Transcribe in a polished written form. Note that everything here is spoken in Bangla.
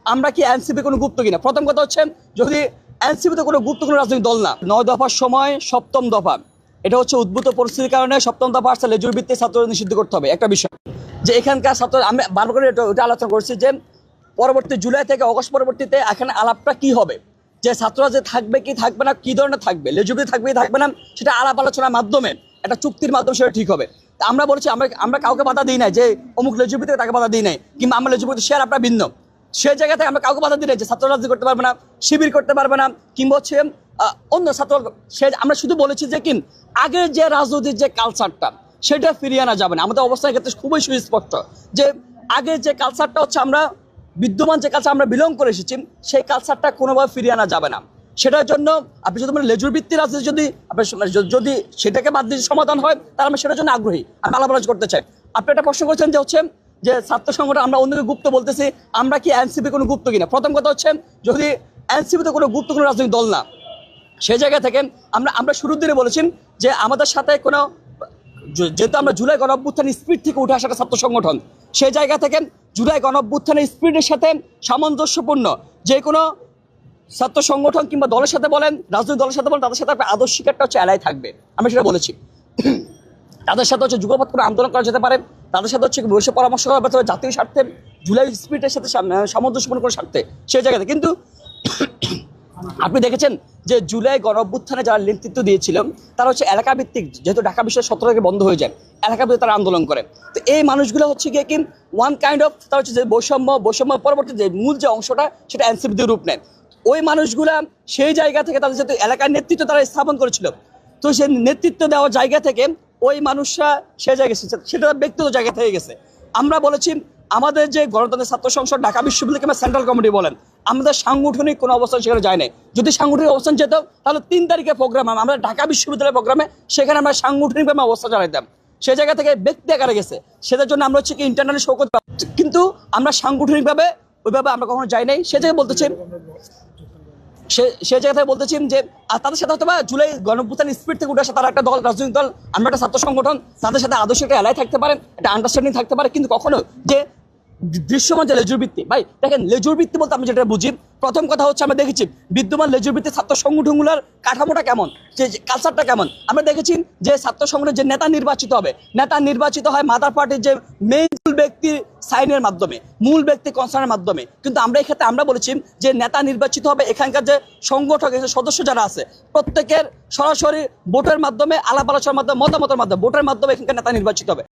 আমরা কি এনসিপি কোনো গুপ্ত কিনা। প্রথম কথা হচ্ছে, যদি এনসিপি তো কোনো গুরুত্বপূর্ণ রাজনৈতিক দল না। 9 দফার সময় 7ম দফা, এটা হচ্ছে উদ্ভূত পরিস্থিতির কারণে 7ম দফা আসছে লেজুর ভিত্তিক ছাত্রদের নিষিদ্ধ করতে হবে। একটা বিষয় যে এখানকার ছাত্র, আমি বারবার করে এটা আলোচনা করছি যে পরবর্তী জুলাই থেকে অগস্ট পরবর্তীতে এখানে আলাপটা কি হবে, যে ছাত্ররা যে থাকবে কি থাকবে না, কি ধরনের থাকবে, লেজুবিতে থাকবে কি থাকবে না, সেটা আলাপ আলোচনার মাধ্যমে একটা চুক্তির মাধ্যমে সেটা ঠিক হবে। তা আমরা বলছি, আমরা কাউকে বাধা দিই নাই যে অমুক লেজুবিতে তাকে বাধা দিই নাই, কিংবা আমরা লেজুবিতে শেয়ার আপনার ভিন্ন, সেই জায়গা থেকে আমরা কাউকে বাধা দিই নাই যে ছাত্র রাজনীতি করতে পারবে না, শিবির করতে পারবে না, কিংবা হচ্ছে অন্য ছাত্র। সে আমরা শুধু বলেছি যে কি আগের যে রাজনৈতিক যে কালচারটা সেটা ফিরিয়ে আনা যাবে না। আমাদের অবস্থানের ক্ষেত্রে খুবই সুস্পষ্ট যে আগের যে কালচারটা হচ্ছে, আমরা বিদ্যমান যে কালচার আমরা বিলং করে এসেছি, সেই কালচারটা কোনোভাবে ফিরিয়ে আনা যাবে না। সেটার জন্য আপনি যদি লেজুর ভিত্তিক রাজনীতি যদি সেটাকে বাদ দিয়ে সমাধান হয়, তাহলে আমরা সেটার জন্য আগ্রহী, আমি আলাপ আলোচনা করতে চাই। আপনি একটা প্রশ্ন করেছেন যে হচ্ছে যে ছাত্র সংগঠন আমরা অন্যকে গুপ্ত বলতেছি, আমরা কি এনসিপি কোনো গুপ্ত কিনা। প্রথম কথা হচ্ছে, যদি এনসিপি তো কোনো গুরুত্বপূর্ণ রাজনৈতিক দল না, সেই জায়গা থেকে আমরা শুরুর দিনে বলেছি যে আমাদের সাথে কোনো, যেহেতু আমরা জুলাই গণঅভ্যুত্থানের স্পিড থেকে উঠে আসা ছাত্র সংগঠন, সেই জায়গা থেকে জুলাই গণঅভ্যুত্থানের স্পিডের সাথে সামঞ্জস্যপূর্ণ যে কোনো ছাত্র সংগঠন কিংবা দলের সাথে বলেন, রাজনৈতিক দলের সাথে বলেন, তাদের সাথে একটা আদর্শিক একটা হচ্ছে এলাই থাকবে, আমরা সেটা বলেছি। তাদের সাথে হচ্ছে যুগপৎ করে আন্দোলন করা যেতে পারে, তাদের সাথে হচ্ছে বসে পরামর্শ করা যেতে পারে জাতীয় স্বার্থে, জুলাই স্পিডের সাথে সামঞ্জস্যপূর্ণ করে স্বার্থে, সেই জায়গাতে। কিন্তু আপনি দেখেছেন যে জুলাই গণঅভ্যুত্থানে যারা নেতৃত্ব দিয়েছিলেন, তারা হচ্ছে এলাকা ভিত্তিক, যেহেতু ঢাকা বিশ্বের 17 থেকে বন্ধ হয়ে যায়, এলাকা ভিত্তিক তারা আন্দোলন করে। তো এই মানুষগুলো হচ্ছে গিয়ে কি ওয়ান কাইন্ড অফ, তারা হচ্ছে যে বৈষম্য পরবর্তী যে মূল যে অংশটা, সেটা এনসিপি দিয়ে রূপ নেয়। ওই মানুষগুলা সেই জায়গা থেকে তাদের যেহেতু এলাকার নেতৃত্ব তারা স্থাপন করেছিল, তো সেই নেতৃত্ব দেওয়ার জায়গা থেকে ওই মানুষরা সে জায়গায় সেটা ব্যক্তিগত জায়গা থেকে গেছে। আমরা বলেছি আমাদের যে গণতন্ত্রের ছাত্র সংসদ, ঢাকা বিশ্ববিদ্যালয় কিংবা সেন্ট্রাল কমিটি বলেন, আমাদের সাংগঠনিক কোনো অবস্থান সেখানে যায় নাই। যদি সাংগঠনিক অবস্থান যেত, তাহলে 3 তারিখে প্রোগ্রাম আমরা ঢাকা বিশ্ববিদ্যালয়ের প্রোগ্রামে, সেখানে আমরা সাংগঠনিকভাবে অবস্থা জানাইতাম। সে জায়গা থেকে ব্যক্তি আকারে গেছে, সেটার জন্য আমরা হচ্ছে কি ইন্টারনালি শৌকত, কিন্তু আমরা সাংগঠনিকভাবে ওইভাবে আমরা কখনো যাই নাই। সে জায়গায় বলতেছি সে জায়গা থেকে বলতেছি যে তাদের সাথে হয়তো বা জুলাই গণঅভ্যুত্থানের স্পিড থেকে উঠে আসে তারা একটা দল, রাজনৈতিক দল, আমরা একটা ছাত্র সংগঠন, তাদের সাথে আদর্শ একটা এলাই থাকতে পারে, একটা আন্ডারস্ট্যান্ডিং থাকতে পারে, কিন্তু কখনো যে দৃশ্যমান যে লেজুর ভিত্তি, ভাই দেখেন লেজুর ভিত্তি বলতে আমি যেটা বুঝি, প্রথম কথা হচ্ছে আমরা দেখেছি বিদ্যমান লেজুর ভিত্তি ছাত্র সংগঠনগুলোর কাঠামোটা কেমন, যে কালচারটা কেমন। আমরা দেখেছি যে ছাত্র সংগঠনের যে নেতা নির্বাচিত হবে, নেতা নির্বাচিত হয় মাদার পার্টির যে মেইন ব্যক্তির সাইনের মাধ্যমে, মূল ব্যক্তি কনসার্নের মাধ্যমে। কিন্তু আমরা এই ক্ষেত্রে আমরা বলেছি যে নেতা নির্বাচিত হবে এখানকার যে সংগঠক, সদস্য যারা আছে, প্রত্যেকের সরাসরি ভোটের মাধ্যমে, আলাপ আলোচনার মাধ্যমে, মতামতের মাধ্যমে, ভোটের মাধ্যমে এখানকার নেতা নির্বাচিত হবে।